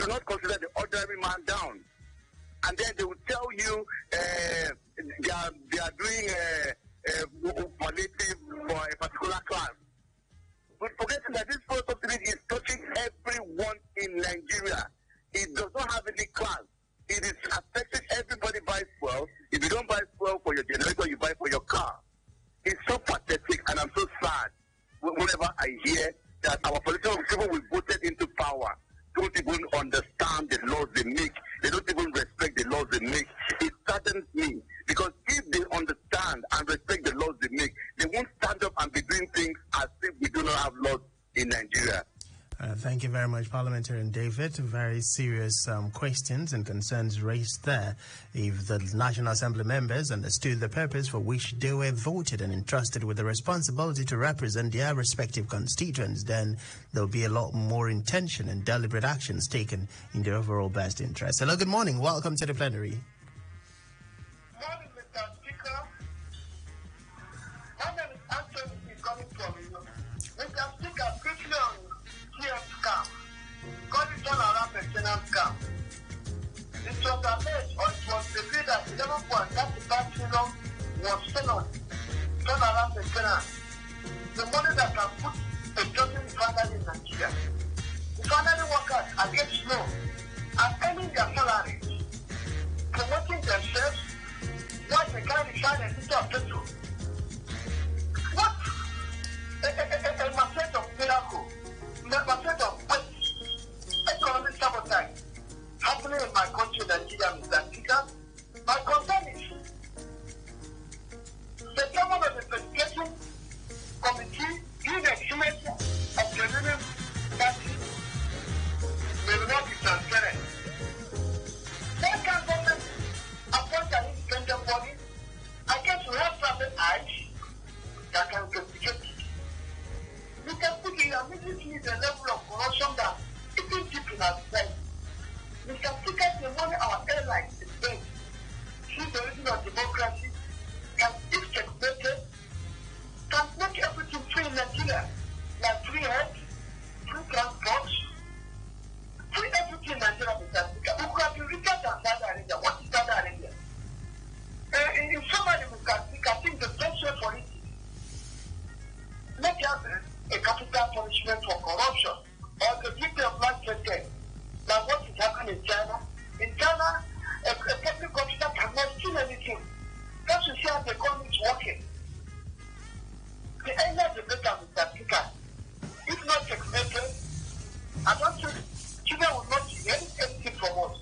do not consider the ordinary man down. And then they will tell you they are doing palliative for a particular class. But forgetting that this fuel subsidy is touching everyone in Nigeria. It does not have any class. It is affecting everybody buys fuel. If you don't buy fuel for your generator, you buy for your car. It's so pathetic, and I'm so sad whenever I hear that our political people we voted into power don't even understand the laws they make. They don't even respect the laws they make. It saddens me, because if they understand and respect the laws they make, they won't stand up and be doing things as if we do not have laws in Nigeria. Thank you very much, Parliamentarian David. Very serious questions and concerns raised there. If the National Assembly members understood the purpose for which they were voted and entrusted with the responsibility to represent their respective constituents, then there'll be a lot more intention and deliberate actions taken in their overall best interest. Hello, good morning. Welcome to the plenary. Morning, Mr. Speaker. My name is Anthony, coming from you. Mr. Speaker, quickly on scam. Call it turnaround maintenance scam. It was alleged, or it was revealed that 11.35 trillion was spent on turnaround maintenance. The money that can put a dozen refinery in Nigeria. Refinery workers are getting slow and earning their salaries, promoting themselves, while they can't refine a liter of petrol. What? A message of miracle. Message of economic sabotage happening in my country, Nigeria, Mr. Speaker. My concern is the chairman of the investigation committee in the estimate of the Union Party will not be transparent. Why can't government appoint an independent body? I guess we have private eyes that can investigate it. You can put in immediately the level of corruption that it is deep in our society. Mr. Speaker, the money our airlines is spent through the reason of democracy can, if checkmated, can make everything free in Nigeria, like free health, free transport, free everything in Nigeria, Mr. Speaker. We could have been richer than Saudi Arabia. What is Saudi Arabia? In summary, Mr. Speaker, I think the best way for it is not just a capital punishment for corruption or the people of life sentence, like what is happening in China. In China, a public officer cannot steal anything. Just to see how the economy is working. The earlier the better, Mr. Speaker. If not checkmated, I don't think China will not see anything from us.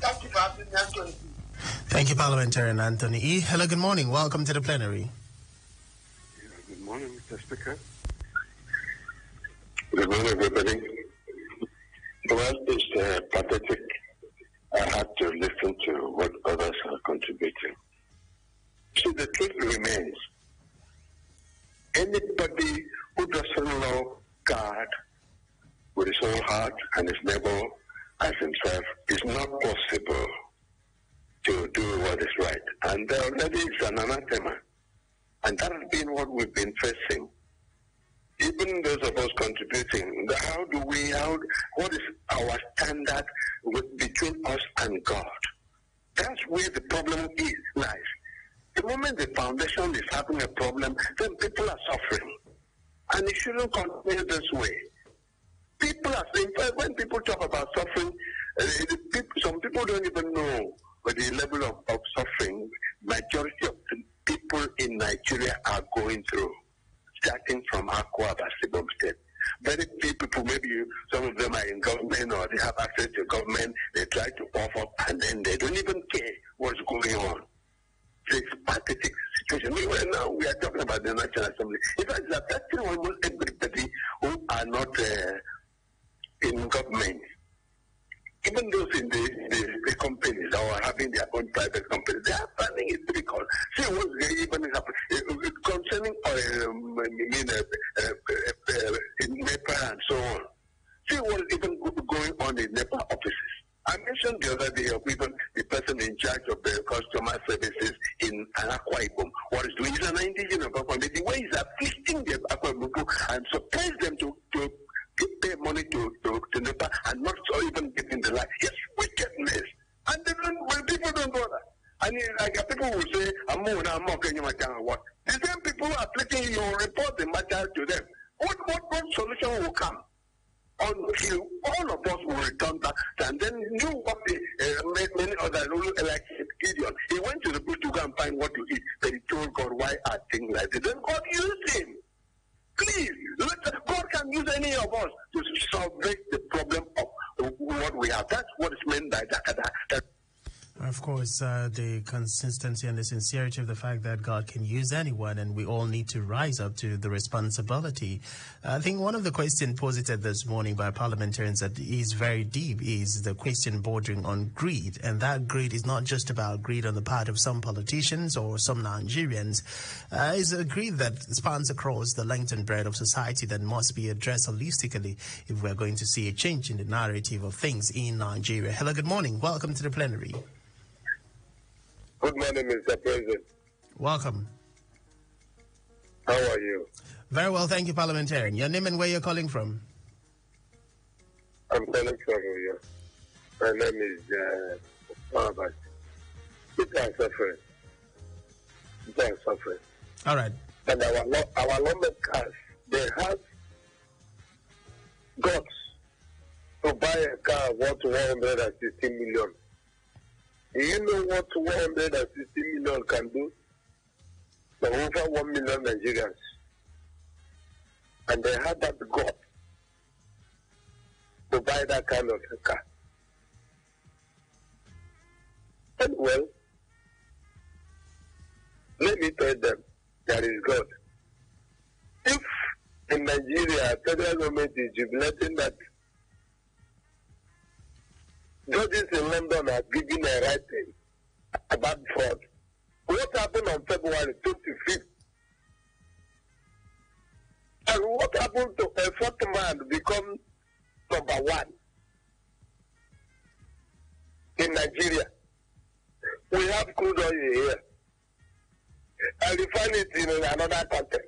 Thank you for having me, Anthony. Thank you, Parliamentarian Anthony E. Hello, good morning. Welcome to the plenary. Good morning, Mr. Speaker. Good morning, everybody. Well, it's pathetic. I had to listen to what others are contributing. See, the truth remains. Anybody who doesn't love God with his whole heart and his neighbor as himself, is not possible to do what is right. And there already is an anathema. And that has been what we've been facing. Even those of us contributing, what is our standard between us and God? That's where the problem lies. The moment the foundation is having a problem, then people are suffering. And it shouldn't continue this way. People are saying, when people talk about suffering, some people don't even know the level of suffering majority of the people in Nigeria are going through, starting from Akwa, Basibom State. Very few people, maybe some of them are in government or they have access to government, they try to offer and then they don't even care what's going on. It's a pathetic situation. Meanwhile, now we are talking about the National Assembly. In fact, it's affecting almost everybody who are not in government. Even those in the companies that are having their own private companies, they are finding it difficult. See what's even happening concerning NEPA and so on. See what is even going on in NEPA offices. I mentioned the other day of even the person in charge of the customer services in Akwa Ibom. What is doing is an indigenous government. The way he's afflicting the Akwa Ibom and suppress them to pay money to NEPA and not merchant or what? The same people who are afflicting you, you report the matter to them. What solution will come? Until all of us will return back, and then you what many others like Gideon. He went to the bush to go and find what to eat, but he told God, "Why are things like this?" Then God used him. Please, God can use any of us to solve the problem of what we have. That's what is meant by that. Of course, the consistency and the sincerity of the fact that God can use anyone, and we all need to rise up to the responsibility. I think one of the questions posited this morning by parliamentarians that is very deep is the question bordering on greed. And that greed is not just about greed on the part of some politicians or some Nigerians. It's a greed that spans across the length and breadth of society that must be addressed holistically if we're going to see a change in the narrative of things in Nigeria. Hello, good morning. Welcome to the plenary. Good morning, Mr. President. Welcome. How are you? Very well, thank you, parliamentarian. Your name and where you're calling from? I'm calling from you. My name is Albert. People are suffering. All right. And our lawmakers, they have guts to buy a car worth 160 million. Do you know what 160 million can do for over 1 million Nigerians? And they have that gut to buy that kind of a car. And well, let me tell them, there is God. If in Nigeria, federal government is jubilating that judges in London are giving a writing about fraud. What happened on February 25th? And what happened to a fourth man become number one in Nigeria? We have crude oil here and refine it in another country.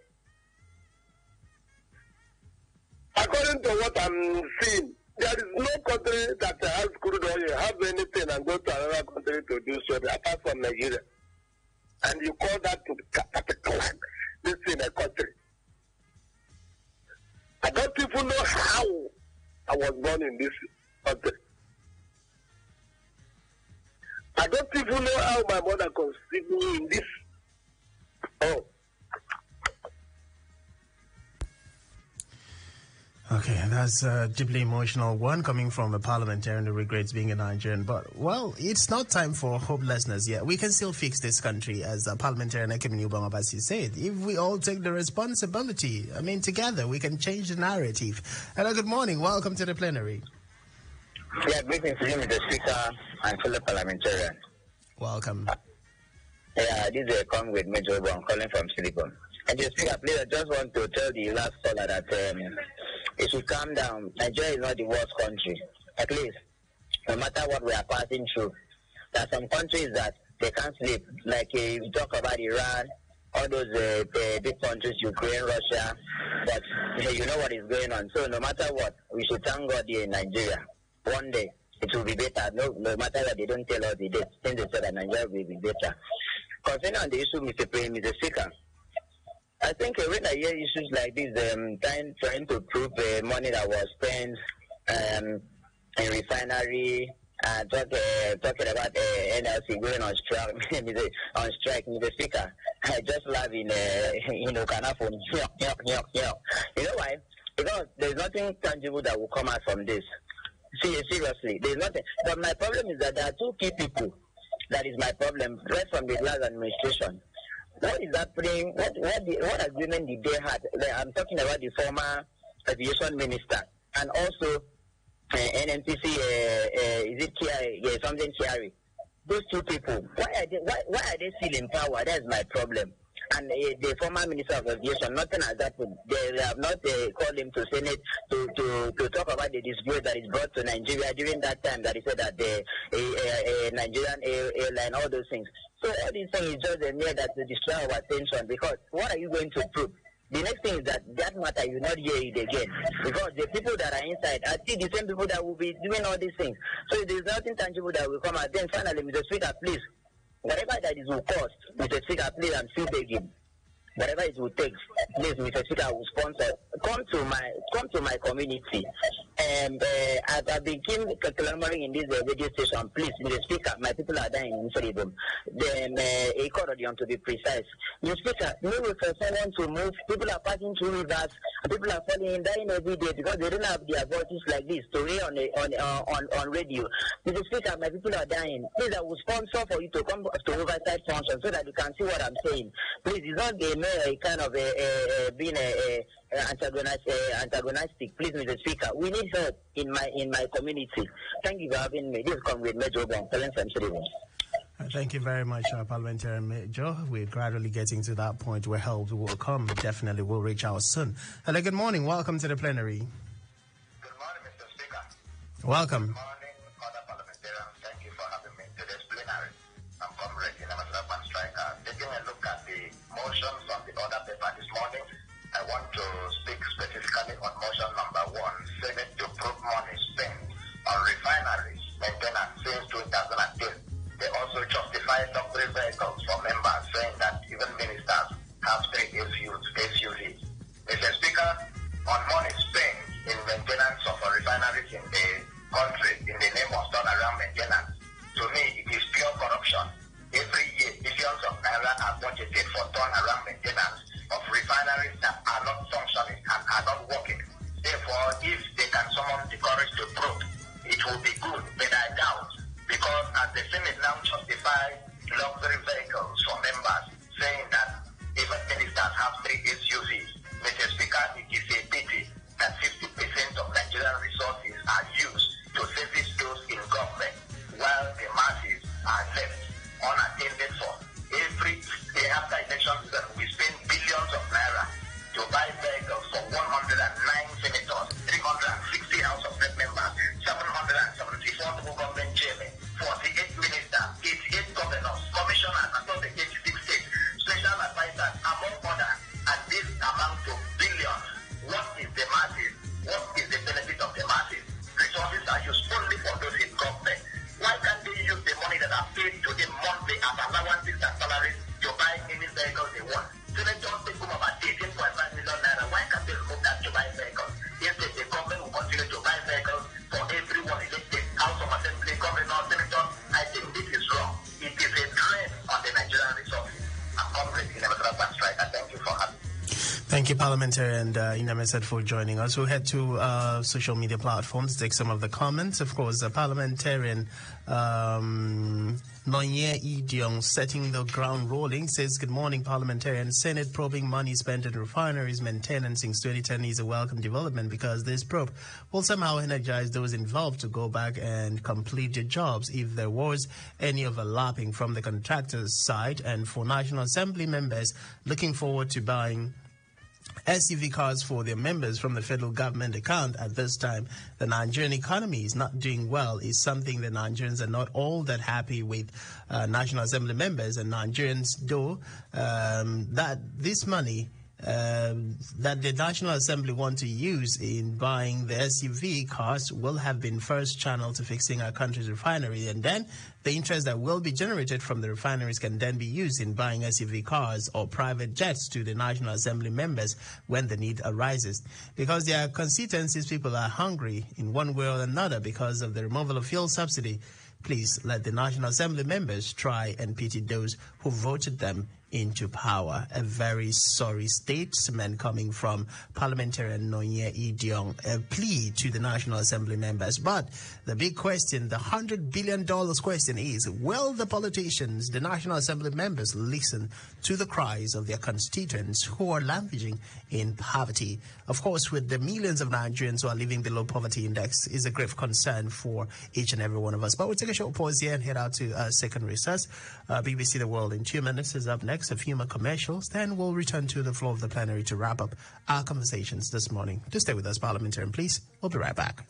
According to what I'm seeing, there is no country that has crude oil, have anything and go to another country to do so, apart from Nigeria. And you call that to particular this in a country. I don't even know how I was born in this country. I don't even know how my mother conceived me in this. Oh. Okay, that's a deeply emotional one coming from a parliamentarian who regrets being a Nigerian. But, well, it's not time for hopelessness yet. We can still fix this country, as parliamentarian Ekemini Ubamabasi said. If we all take the responsibility, together, we can change the narrative. Hello, good morning. Welcome to the plenary. Yeah, greetings to you, Mr. Speaker, and fellow parliamentarian. Welcome. Yeah, this is a Comrade Major Obo. I'm calling from Silicon. And the Speaker, please, I just want to tell the last caller that it should calm down. Nigeria is not the worst country. At least, no matter what we are passing through, there are some countries that they can't sleep. Like you talk about Iran, all those big countries, Ukraine, Russia, but you know what is going on. So no matter what, we should thank God here in Nigeria. One day, it will be better. No matter that they don't tell us the date, since they said that Nigeria will be better. Concerning on the issue, Mr. Speaker, I think when I hear issues like this, trying to prove money that was spent in refinery, talking about NLC going on strike, Mr. Speaker, I just laugh in Kanafon. You know why? Because there's nothing tangible that will come out from this. Seriously, there's nothing. But my problem is that there are two key people. That is my problem, right from the last administration. What is happening? What agreement did they have? I'm talking about the former aviation minister and also NNPC. Is it Kiari? Yeah, something Kiari. Those two people. Why are they still in power? That's my problem. And the former minister of aviation, nothing has happened. They have not called him to Senate to talk about the disgrace that is brought to Nigeria during that time that he said that the Nigerian airline, all those things. So all these things is just a mere that to distract our attention, because what are you going to prove? The next thing is that matter, you not hear it again. Because the people that are inside are still the same people that will be doing all these things. So there's nothing tangible that will come out. Then finally, Mr. Speaker, please, whatever that is will cost, Mr. Speaker, please, I'm still begging. Whatever it will take, please, Mr. Speaker, I will sponsor. Come to my community. And I've been clamoring in this radio station. Please, Mr. Speaker, my people are dying in freedom. Then a corridor to be precise. Mr. Speaker, no way for someone to move. People are passing through rivers. People are falling, dying every day because they don't have their voices like this to hear on radio. Mr. Speaker, my people are dying. Please, I will sponsor for you to come to oversight function so that you can see what I'm saying. Please, it's not a kind of being antagonistic. Please, Mr. Speaker, we need help in my community. Thank you for having me. This is Comrade Major from Fulham. Thank you very much, Parliamentarian Major. We're gradually getting to that point where help will come. Definitely will reach out soon. Hello, good morning. Welcome to the plenary. Good morning, Mr. Speaker. Welcome. Good morning, other parliamentarians. Thank you for having me to this plenary. I'm Comrade Edet Striker. Taking a look at the motions on the order paper this morning, I want to speak specifically on motion number 1, Senate to prove money spent on refineries maintenance since 2010. They also justify luxury vehicles for members, saying that even ministers have 3 SUVs. Mr. Speaker, on money spent in maintenance of refineries in the country in the name of turnaround maintenance, to me it is pure corruption. Every year, billions of naira are budgeted for turnaround maintenance of refineries that are not functioning and are not working. Therefore, if they can summon the courage to prove, it will be good, but I doubt, because as the Senate now justify luxury vehicles for members, saying that even ministers have 3 SUVs, Mr. Speaker, it is a pity that 50% of Nigerian resources are used to service those in government, while the masses are left unattended for. Every day after elections, we spend billions of naira to buy vehicles for 109 senators, 360 House of Rep members, 774 local government chairmen, 48 ministers, 88 governors, commissioners across the 86 states, special advisors, among others, and this amount to billions. What is the masses? What is the benefit of the masses? Resources are used only for those in government. Why can't they use the money that are paid to them monthly as allowances and salaries to buy any vehicle they want? Senators take home about 18.5 million naira. Why can't they remove that to buy vehicles? Instead, the government will continue to buy vehicles for everyone elected, House of Assembly, governor, senator. I think this is wrong. It is a drain on the Nigerian resources. I'm Comrade Edet Striker. Thank you for having me. Thank you, Parliamentarian Inameset, for joining us. We'll head to social media platforms to take some of the comments. Of course, Parliamentarian Nonye Idiong, setting the ground rolling, says, good morning, Parliamentarian. Senate probing money spent in refineries maintenance since 2010 is a welcome development because this probe will somehow energize those involved to go back and complete their jobs if there was any overlapping from the contractor's side. And for National Assembly members looking forward to buying SUV cars for their members from the federal government account at this time, the Nigerian economy is not doing well, is something that Nigerians are not all that happy with. National Assembly members and Nigerians, though, that this money that the National Assembly want to use in buying the SUV cars will have been first channeled to fixing our country's refinery, and then the interest that will be generated from the refineries can then be used in buying SUV cars or private jets to the National Assembly members when the need arises. Because their constituencies, people are hungry in one way or another because of the removal of fuel subsidy. Please let the National Assembly members try and pity those who voted them into power. A very sorry statement coming from Parliamentarian Nonye Idiong, a plea to the National Assembly members. But the big question, the $100 billion question is, will the politicians, the National Assembly members, listen to the cries of their constituents who are languishing in poverty? Of course, with the millions of Nigerians who are living below poverty index is a grave concern for each and every one of us. But we'll take a short pause here and head out to second recess. BBC The World in 2 minutes is up next. A few more commercials, then we'll return to the floor of the plenary to wrap up our conversations this morning. Do stay with us, Parliamentarian, please. We'll be right back.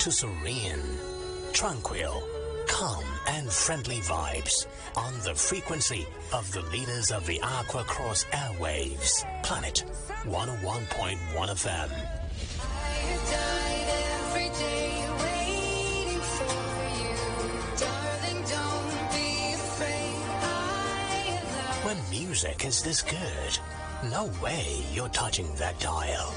to serene, tranquil, calm and friendly vibes on the frequency of the leaders of the Aqua Cross airwaves. Planet 101.1 FM. When music is this good, no way you're touching that dial.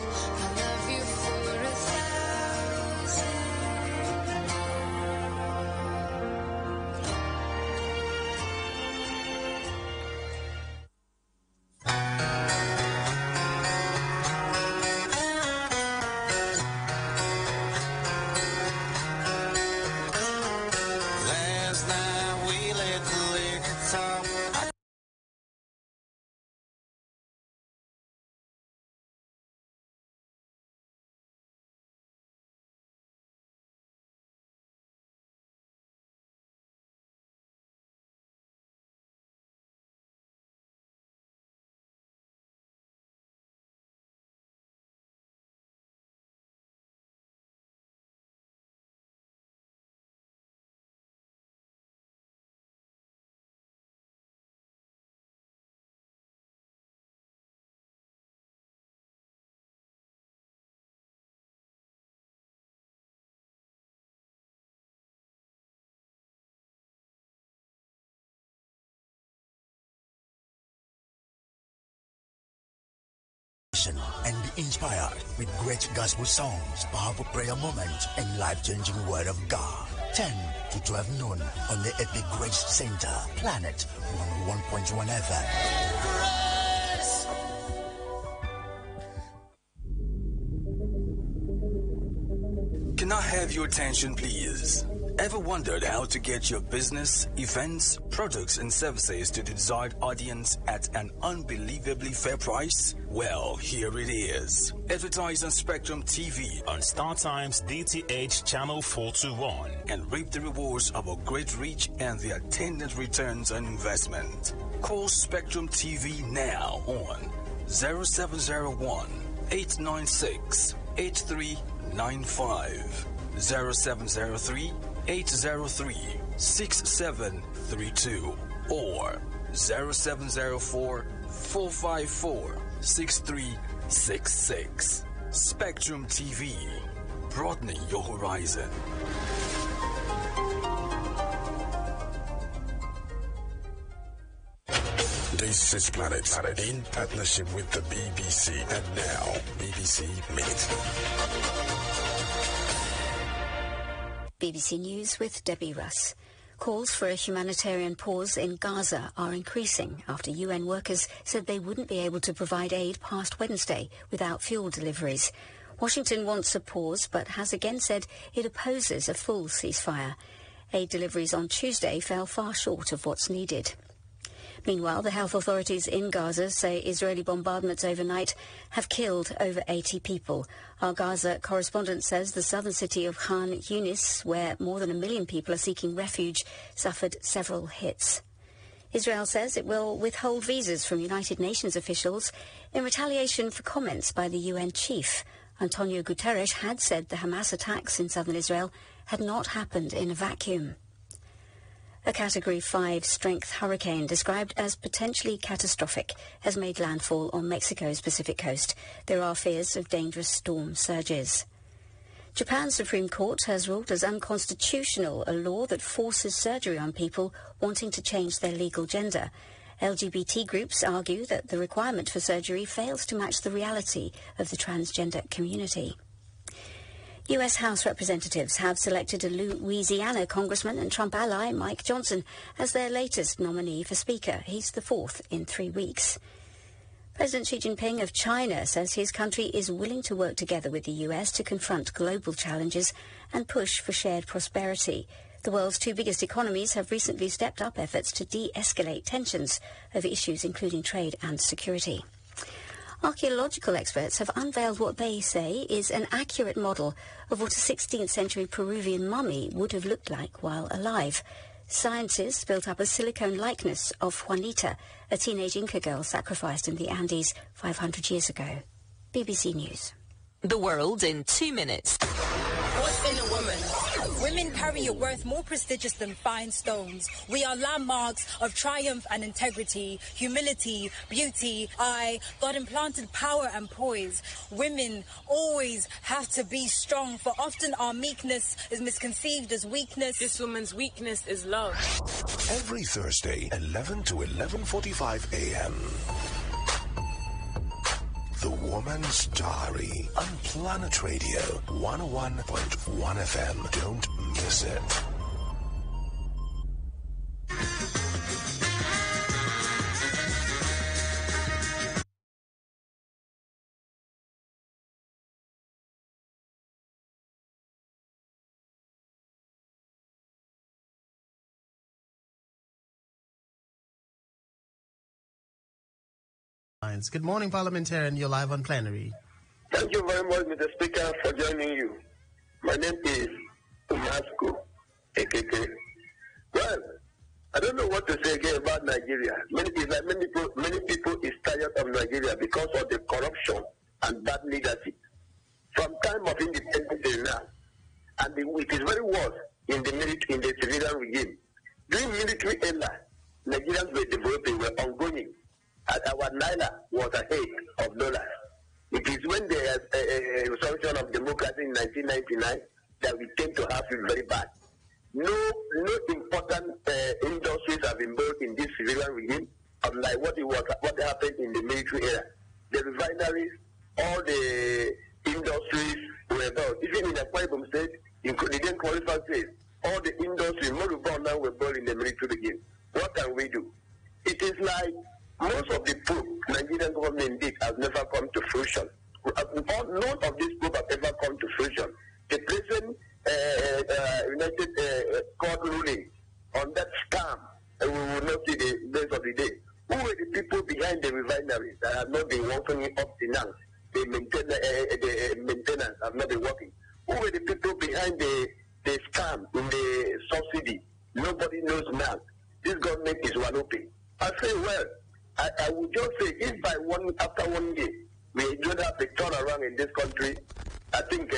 And be inspired with great gospel songs, powerful prayer moments, and life-changing word of God. 10 to 12 noon on the Epic Grace Center, Planet 101.1 FM. Can I have your attention, please? Ever wondered how to get your business, events, products, and services to the desired audience at an unbelievably fair price? Well, here it is. Advertise on Spectrum TV On StarTimes DTH Channel 421. and reap the rewards of a great reach and the attendant returns on investment. Call Spectrum TV now on 0701 896 8395, 0703 803 6732, or 0704 454 6366. Spectrum TV, broadening your horizon. This is Planet in partnership with the BBC. And now, BBC Minute. BBC News with Debbie Russ. Calls for a humanitarian pause in Gaza are increasing after UN workers said they wouldn't be able to provide aid past Wednesday without fuel deliveries. Washington wants a pause but has again said it opposes a full ceasefire. Aid deliveries on Tuesday fell far short of what's needed. Meanwhile, the health authorities in Gaza say Israeli bombardments overnight have killed over 80 people. Our Gaza correspondent says the southern city of Khan Yunis, where more than 1 million people are seeking refuge, suffered several hits. Israel says it will withhold visas from United Nations officials in retaliation for comments by the UN chief. Antonio Guterres had said the Hamas attacks in southern Israel had not happened in a vacuum. A Category 5 strength hurricane described as potentially catastrophic has made landfall on Mexico's Pacific coast. There are fears of dangerous storm surges. Japan's Supreme Court has ruled as unconstitutional a law that forces surgery on people wanting to change their legal gender. LGBT groups argue that the requirement for surgery fails to match the reality of the transgender community. US House representatives have selected a Louisiana congressman and Trump ally Mike Johnson as their latest nominee for Speaker. He's the fourth in 3 weeks. President Xi Jinping of China says his country is willing to work together with the US to confront global challenges and push for shared prosperity. The world's two biggest economies have recently stepped up efforts to de-escalate tensions over issues including trade and security. Archaeological experts have unveiled what they say is an accurate model of what a 16th century Peruvian mummy would have looked like while alive. Scientists built up a silicone likeness of Juanita, a teenage Inca girl sacrificed in the Andes 500 years ago. BBC News. The world in 2 minutes. What's in a woman? Women carry a worth more prestigious than fine stones. We are landmarks of triumph and integrity, humility, beauty. God implanted power and poise. Women always have to be strong, for often our meekness is misconceived as weakness. This woman's weakness is love. Every Thursday, 11 to 11:45 a.m. The Woman's Diary on Planet Radio 101.1 FM. Don't miss it. Good morning, Parliamentarian. You're live on plenary. Thank you very much, Mr. Speaker, for joining you. My name is Umasco, AKK. Well, I don't know what to say again about Nigeria. Many people is tired of Nigeria because of the corruption and bad leadership. From time of independence till now, and it is very worse in the civilian regime. During military era, Nigerians were developing, were ongoing. And our naira was ahead of dollars. It is when there is a resumption of democracy in 1999 that we came to have it very bad. No important industries have been built in this civilian regime, unlike what happened in the military era. The refineries, all the industries were built. Even in the Fulham state, including qualified states, all the industries, now were built in the military regime. What can we do? It is like most of the proof Nigerian government did has never come to fruition. None of these proof have ever come to fruition. The present United Court ruling on that scam, we will not see the days of the day. Who were the people behind the refineries that have not been working up to now? The maintenance have not been working. Who were the people behind the scam in the subsidy? Nobody knows now. This government is walloping. I say, well, I would just say, if after 1 year, we don't have a turnaround in this country, I think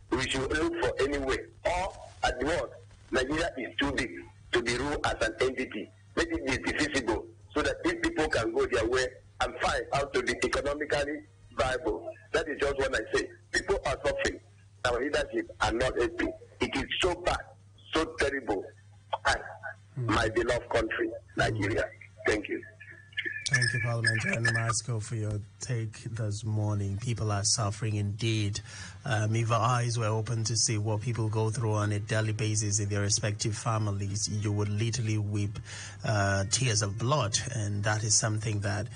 we should look for any way. Or, at the worst, Nigeria is too big to be ruled as an entity. Make it be divisible so that these people can go their way and find how to be economically viable. That is just what I say. People are suffering. Our leadership are not happy. It is so bad, so terrible. My beloved country, Nigeria. Thank you. Thank you, Parliamentarian Masco, for your take this morning. People are suffering indeed. If our eyes were open to see what people go through on a daily basis in their respective families, you would literally weep tears of blood. And that is something that,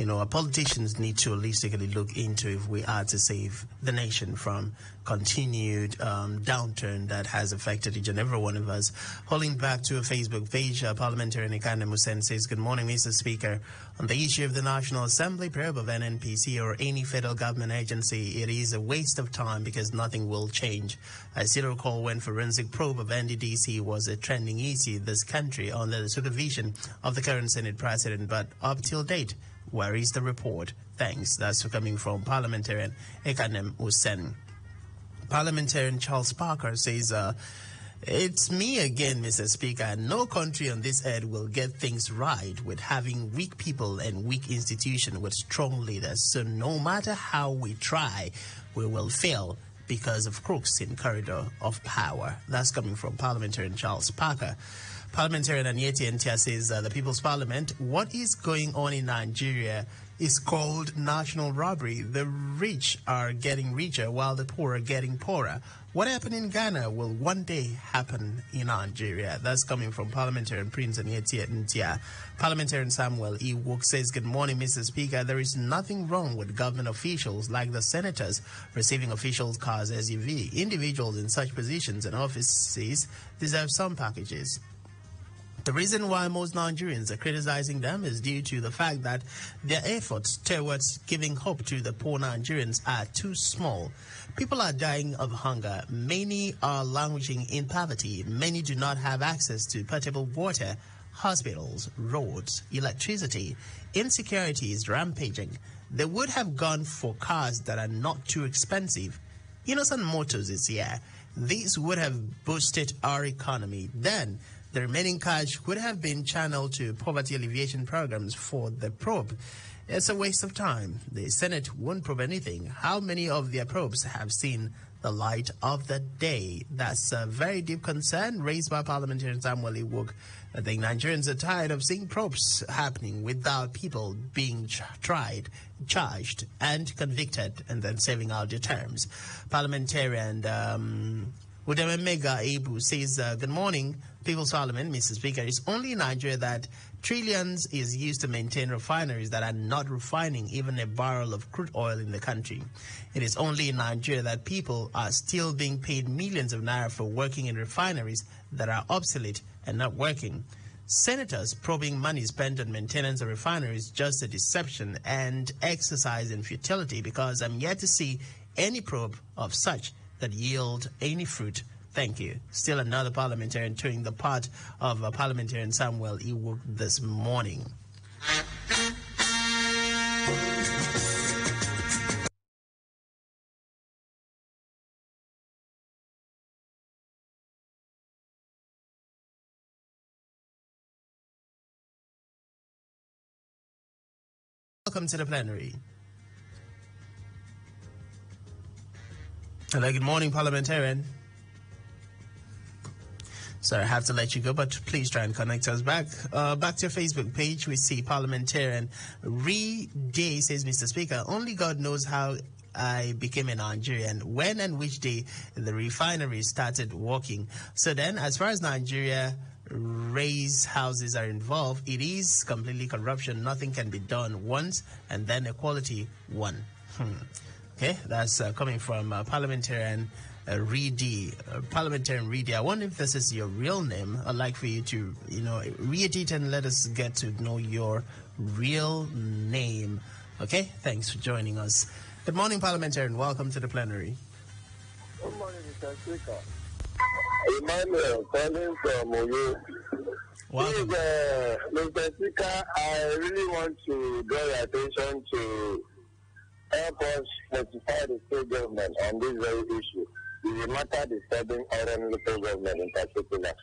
our politicians need to holistically look into if we are to save the nation from continued downturn that has affected each and every one of us. Holding back to a Facebook page, Parliamentarian Ekane Musen says, "Good morning, Mr. Speaker. On the issue of the National Assembly probe of NNPC or any federal government agency, it is a waste of time because nothing will change. I still recall when forensic probe of NDDC was a trending issue in this country under the supervision of the current Senate President, but up till date, where is the report? Thanks." That's coming from Parliamentarian Ekane Musen. Parliamentarian Charles Parker says, "It's me again, Mr. Speaker. No country on this earth will get things right with having weak people and weak institutions with strong leaders. So no matter how we try, we will fail because of crooks in corridor of power." That's coming from Parliamentarian Charles Parker. Parliamentarian Anyeti Ntia says, "The People's Parliament, what is going on in Nigeria is called national robbery. The rich are getting richer while the poor are getting poorer. What happened in Ghana will one day happen in Nigeria." That's coming from Parliamentarian Prince Anyeti Ntia. Parliamentarian Samuel E. Wook says, "Good morning, Mr. Speaker. There is nothing wrong with government officials like the senators receiving official cars SUV. Individuals in such positions and offices deserve some packages. The reason why most Nigerians are criticizing them is due to the fact that their efforts towards giving hope to the poor Nigerians are too small. People are dying of hunger. Many are languishing in poverty. Many do not have access to potable water, hospitals, roads, electricity. Insecurity is rampaging. They would have gone for cars that are not too expensive. Innocent Motors is here. This would have boosted our economy. Then, the remaining cash would have been channeled to poverty alleviation programs for the probe. It's a waste of time. The Senate won't probe anything. How many of their probes have seen the light of the day? That's a very deep concern raised by parliamentarian Samuel Iwok. I think Nigerians are tired of seeing probes happening without people being tried, charged, and convicted, and then serving out their terms. Parliamentarian Udeme Mega Ebu says, good morning, People's Parliament, Mr. Speaker. It's only in Nigeria that trillions is used to maintain refineries that are not refining even a barrel of crude oil in the country. It is only in Nigeria that people are still being paid millions of naira for working in refineries that are obsolete and not working. Senators probing money spent on maintenance of refineries just a deception and exercise in futility, because I'm yet to see any probe of such that yield any fruit. Thank you. Still another parliamentarian doing the part of parliamentarian Samuel Iwok this morning. Welcome to the plenary. Hello, good morning, parliamentarian. Sorry, I have to let you go, but please try and connect us back. Back to your Facebook page, we see parliamentarian Day says, Mr. Speaker, only God knows how I became a Nigerian, when and which day the refineries started working. So then, as far as Nigeria raise houses are involved, it is completely corruption. Nothing can be done once and then equality one. Okay, that's coming from parliamentarian Parliamentarian Reedy. I wonder if this is your real name. I'd like for you to, read it and let us get to know your real name. Okay, thanks for joining us. Good morning, parliamentarian. Welcome to the plenary. Good morning, Mr. Speaker. Emmanuel calling from Oyo. Welcome. Mr. Speaker, I really want to draw your attention to help us notify the state government on this very issue. It is a matter disturbing our local government in particular.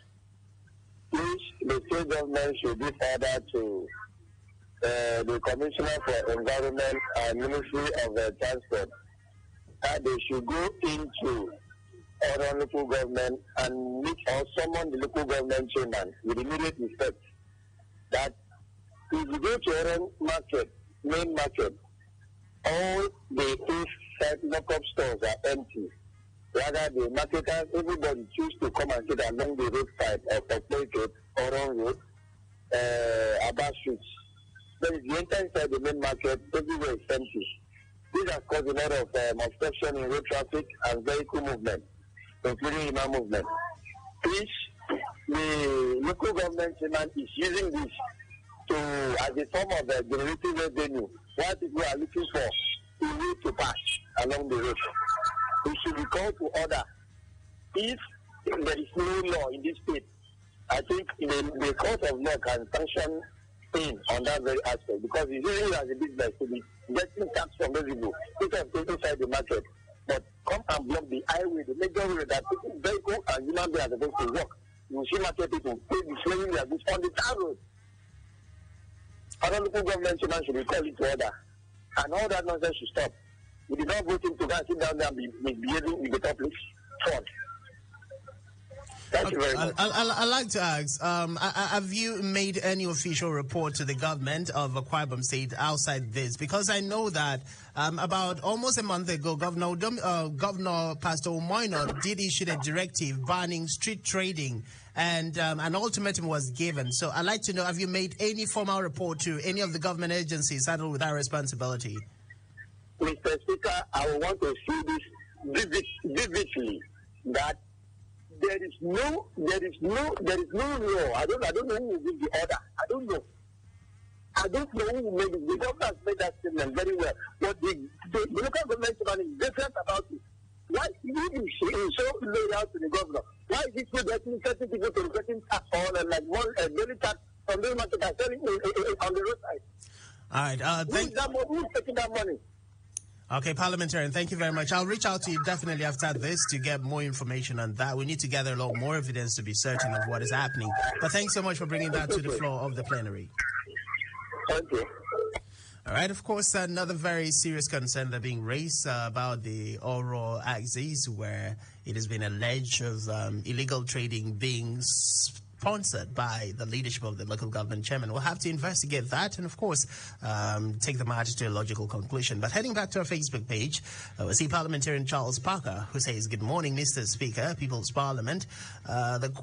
Please, the state government should give order to the Commissioner for Environment and Ministry of Transport that they should go into our local government and meet or summon the local government chairman with immediate effect. That if you go to our market, main market, all the east-side local stores are empty. Rather, the marketers, everybody choose to come and sit along the roadside of Okpeke, Oron Road, Abba Streets. Then if you enter inside the main market, everywhere is empty. This has caused a lot of obstruction in road traffic and vehicle movement, including human movement. Please, the local government chairman is using this as a form of generating revenue. What people are looking for a way to pass along the road. We should be called to order. If there is no law in this state, I think the court of law can sanction in on that very aspect, because it's really as a business to be getting tax from those people instead of inside the market, but come and block the highway, the major road that people, vehicle and human beings are supposed to walk. You see market people pay the slavery their goods on the tar road. Other local government should be called into order, and all that nonsense should stop. We did not vote him to go and sit down there and be misbehaving with the public fraud. Thank you very much. I'd like to ask, have you made any official report to the government of Akwa Ibom State outside this? Because I know that about almost a month ago, Governor Pastor Umoino did issue a directive banning street trading, and an ultimatum was given. So I'd like to know, have you made any formal report to any of the government agencies saddled with that responsibility? Mr. Speaker, I want to see this vividly, that there is no law. I don't know who will give the order. I don't know who will make it. The government has made that statement very well. But the local government is different about it. Why is so loyal to the governor? Why is it so getting certain people to getting tax on and like one daily tax from the market and selling on the roadside? All right. Who's taking that money? Okay, Parliamentarian, thank you very much. I'll reach out to you definitely after this to get more information on that. We need to gather a lot more evidence to be certain of what is happening. But thanks so much for bringing that to the floor of the plenary. Thank you. All right, of course, another very serious concern that being raised about the oral axes, where it has been alleged of illegal trading being sponsored by the leadership of the local government chairman. We'll have to investigate that and, of course, take the matter to a logical conclusion. But heading back to our Facebook page, we see Parliamentarian Charles Parker, who says, "Good morning, Mr. Speaker, People's Parliament.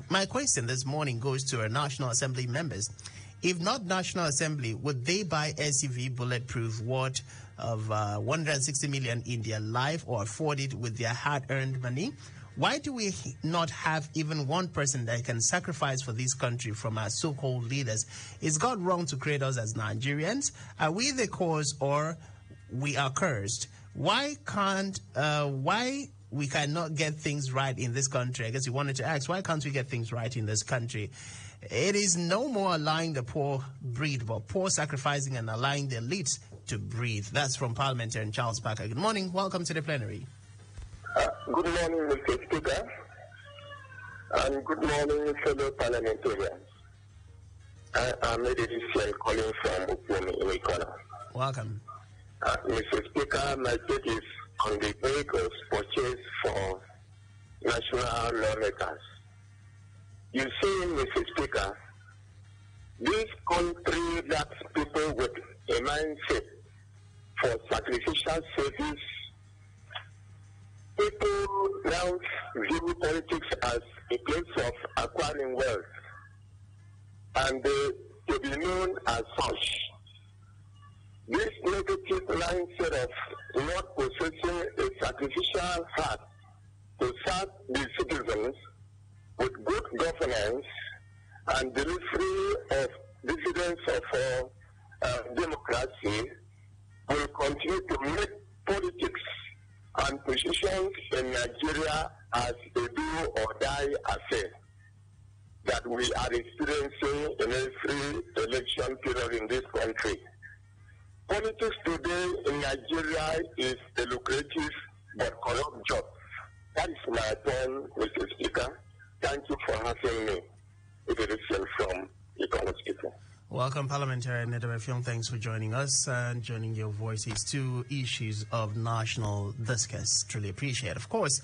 My question this morning goes to our National Assembly members. If not National Assembly, would they buy SUV bulletproof worth of 160 million in their life or afford it with their hard-earned money? Why do we not have even one person that can sacrifice for this country from our so-called leaders? Is God wrong to create us as Nigerians? Are we the cause or we are cursed? Why we cannot get things right in this country?" I guess you wanted to ask, why can't we get things right in this country? It is no more allowing the poor breathe, but poor sacrificing and allowing the elites to breathe. That's from Parliamentarian Charles Parker. Good morning. Welcome to the plenary. Good morning, Mr. Speaker, and good morning, fellow parliamentarians. I'm Edet calling from Fulham in Ikola. Welcome. Mr. Speaker, my take is on the vehicles purchased for national lawmakers. You see, Mr. Speaker, this country lacks people with a mindset for sacrificial service. People now view politics as a place of acquiring wealth, and to be known as such. This negative mindset of not possessing a sacrificial heart to serve the citizens with good governance and delivery of dividends of democracy will continue to make politics and positions in Nigeria as a do or die affair that we are experiencing in every election period in this country. Politics today in Nigeria is a lucrative but corrupt job. That is my point, Mr. Speaker. Thank you for having me. It is from Economic Speaker. Welcome, Parliamentarian Edet. Thanks for joining us and joining your voices to issues of national discuss. Truly appreciate. Of course,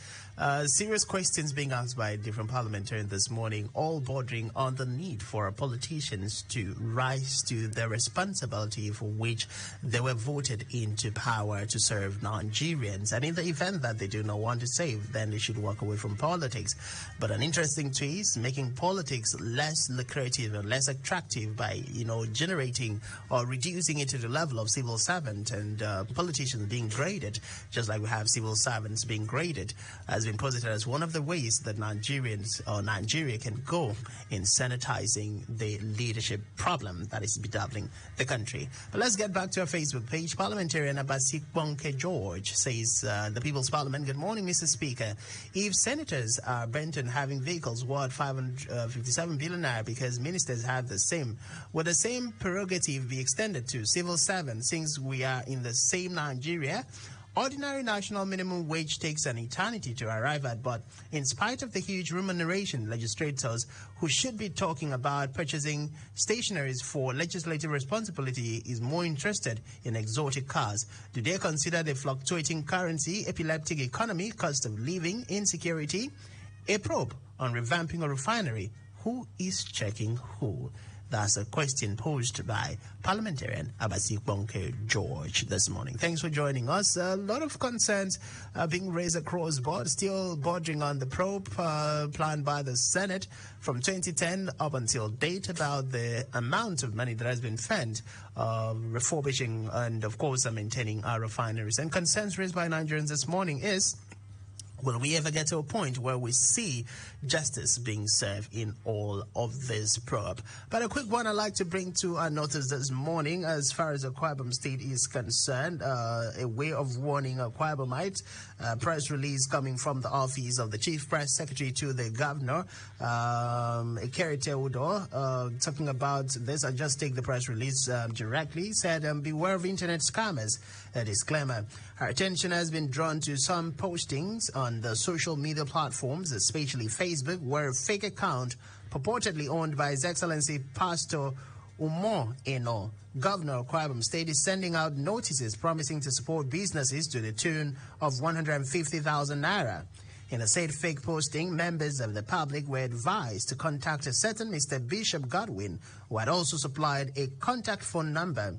serious questions being asked by different parliamentarians this morning, all bordering on the need for our politicians to rise to the responsibility for which they were voted into power to serve Nigerians. And in the event that they do not want to save, then they should walk away from politics. But an interesting twist, making politics less lucrative and less attractive by generating or reducing it to the level of civil servant and politicians being graded, just like we have civil servants being graded, has been posited as one of the ways that Nigerians or Nigeria can go in sanitizing the leadership problem that is bedeviling the country. But let's get back to our Facebook page. Parliamentarian Abasi George says, the People's Parliament, good morning, Mr. Speaker. If senators are bent on having vehicles worth 557 billion naira because ministers have the same, would the same prerogative be extended to civil servants since we are in the same Nigeria? Ordinary national minimum wage takes an eternity to arrive at, but in spite of the huge remuneration, legislators who should be talking about purchasing stationaries for legislative responsibility is more interested in exotic cars. Do they consider the fluctuating currency, epileptic economy, cost of living, insecurity? A probe on revamping a refinery. Who is checking who? That's a question posed by Parliamentarian Abasi George this morning. Thanks for joining us. A lot of concerns being raised across board, still bordering on the probe planned by the Senate from 2010 up until date about the amount of money that has been spent refurbishing and, of course, maintaining our refineries. And concerns raised by Nigerians this morning is, will we ever get to a point where we see justice being served in all of this probe? But a quick one I'd like to bring to our notice this morning as far as Akwa Ibom State is concerned, a way of warning Akwa Ibomites, press release coming from the office of the Chief Press Secretary to the Governor, Ekerete Udo, talking about this. I'll just take the press release directly. Said, beware of internet scammers. A disclaimer. Our attention has been drawn to some postings on the social media platforms, especially Facebook, where a fake account purportedly owned by His Excellency Pastor Umo Eno, Governor of Akwa Ibom State, is sending out notices promising to support businesses to the tune of 150,000 naira. In a said fake posting, members of the public were advised to contact a certain Mr. Bishop Godwin, who had also supplied a contact phone number.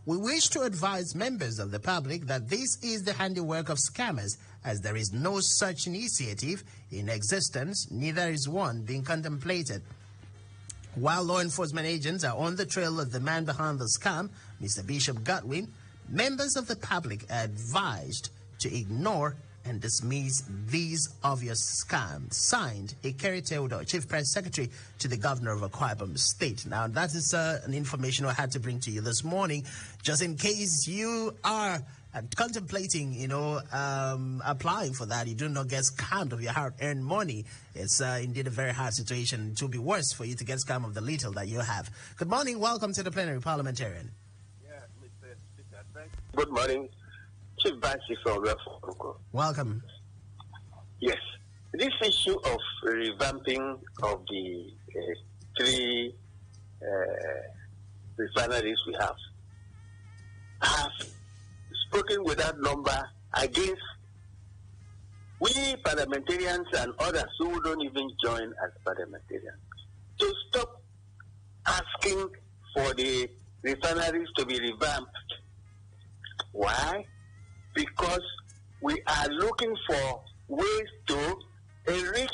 We wish to advise members of the public that this is the handiwork of scammers, as there is no such initiative in existence, neither is one being contemplated. While law enforcement agents are on the trail of the man behind the scam, Mr. Bishop Godwin, members of the public are advised to ignore and dismiss these obvious scams. Signed, Ekeri Teodor, Chief Press Secretary to the Governor of Akwa Ibom State. Now, that is an information I had to bring to you this morning, just in case you are contemplating, applying for that. You do not get scammed of your hard-earned money. It's indeed a very hard situation. It will be worse for you to get scammed of the little that you have. Good morning. Welcome to the plenary parliamentarian. Yeah, Mr. Speaker, thanks. Good morning. Chief Bansi from Refineries. Welcome. Yes. This issue of revamping of the three refineries we have, I have spoken without number against we parliamentarians and others who don't even join as parliamentarians to stop asking for the refineries to be revamped. Why? Because we are looking for ways to enrich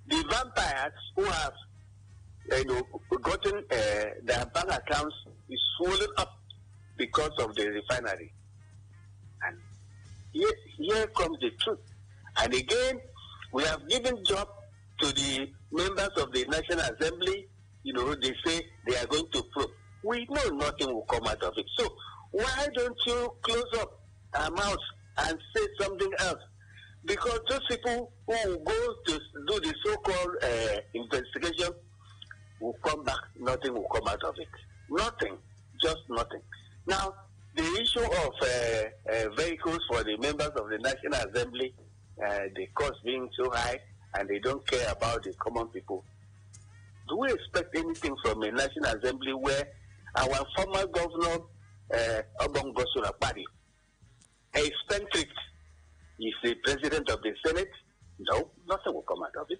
the vampires who have gotten their bank accounts is swollen up because of the refinery. And here comes the truth. And again, we have given job to the members of the National Assembly. They say they are going to probe. We know nothing will come out of it. So why don't you close up our mouths and say something else? Because those people who will go to do the so-called investigation will come back, nothing will come out of it. Nothing, just nothing. Now, the issue of vehicles for the members of the National Assembly, the cost being so high, and they don't care about the common people. Do we expect anything from a National Assembly where our former governor, Obongo Surapari, a spendthrift, is the president of the Senate? No, nothing will come out of it.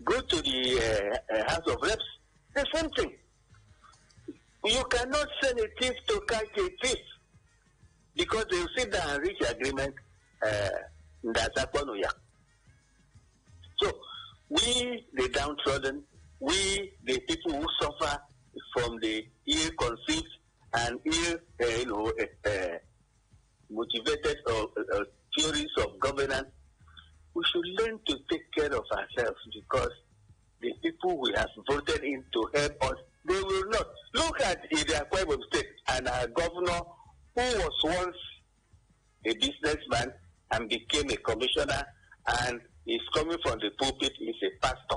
Go to the House of Reps, the same thing. You cannot send a thief to catch a thief because they will sit down and reach agreement. So we, the downtrodden, we, the people who suffer from the ill-conceived and motivated theories of governance, we should learn to take care of ourselves, because the people we have voted in to help us, they will not. Look at the Akwa Ibom State and our governor, who was once a businessman and became a commissioner, and is coming from the pulpit, is a pastor.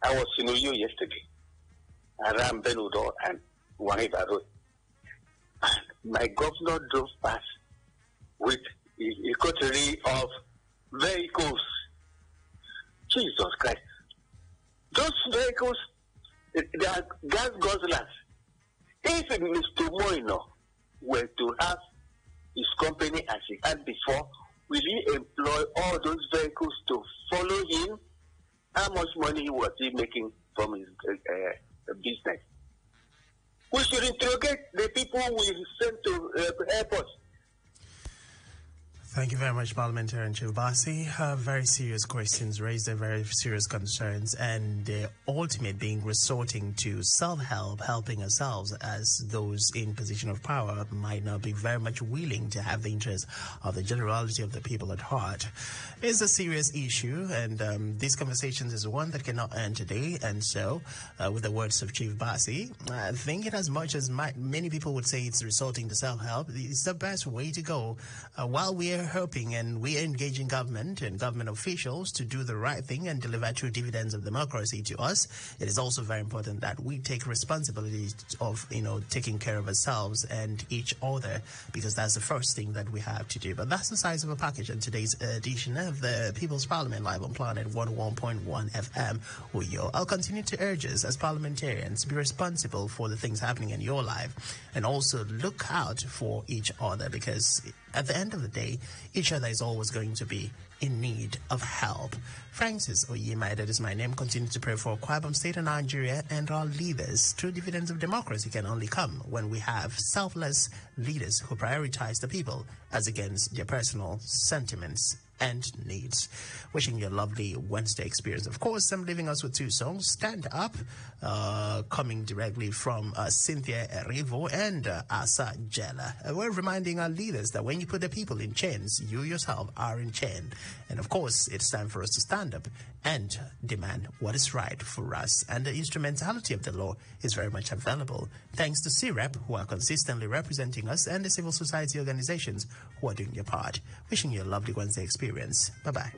I was in Uyo yesterday, around Benudo and Waniba Road. And my governor drove past with a coterie of vehicles. Jesus Christ. Those vehicles, they are gas guzzlers. If Mr. Moino were to have his company as he had before, will he employ all those vehicles to follow him? How much money was he making from his business? We should interrogate the people we sent to airports. Thank you very much, Parliamentarian Chief Basi. Very serious questions raised, very serious concerns, and the ultimate being resorting to self-help, helping ourselves, as those in position of power might not be very much willing to have the interest of the generality of the people at heart. It's a serious issue, and these conversations is one that cannot end today. And so, with the words of Chief Basi, I think in as much as many people would say it's resorting to self-help, it's the best way to go. While we're we're hoping and we're engaging government and government officials to do the right thing and deliver true dividends of democracy to us. It is also very important that we take responsibility of, taking care of ourselves and each other, because that's the first thing that we have to do. But that's the size of a package in today's edition of the People's Parliament live on Planet 101.1 FM. I'll continue to urge us as parliamentarians to be responsible for the things happening in your life and also look out for each other, because at the end of the day, each other is always going to be in need of help. Francis Oyema, that is my name. Continue to pray for Kwabam State of Nigeria and our leaders. True dividends of democracy can only come when we have selfless leaders who prioritize the people as against their personal sentiments and needs. Wishing you a lovely Wednesday experience. Of course, I'm leaving us with two songs. Stand Up, coming directly from Cynthia Erivo and Asa Jella. We're reminding our leaders that when you put the people in chains, you yourself are in chain. And of course, it's time for us to stand up and demand what is right for us. And the instrumentality of the law is very much available, thanks to CREP, who are consistently representing us, and the civil society organizations who are doing their part. Wishing you a lovely Wednesday experience. Bye-bye.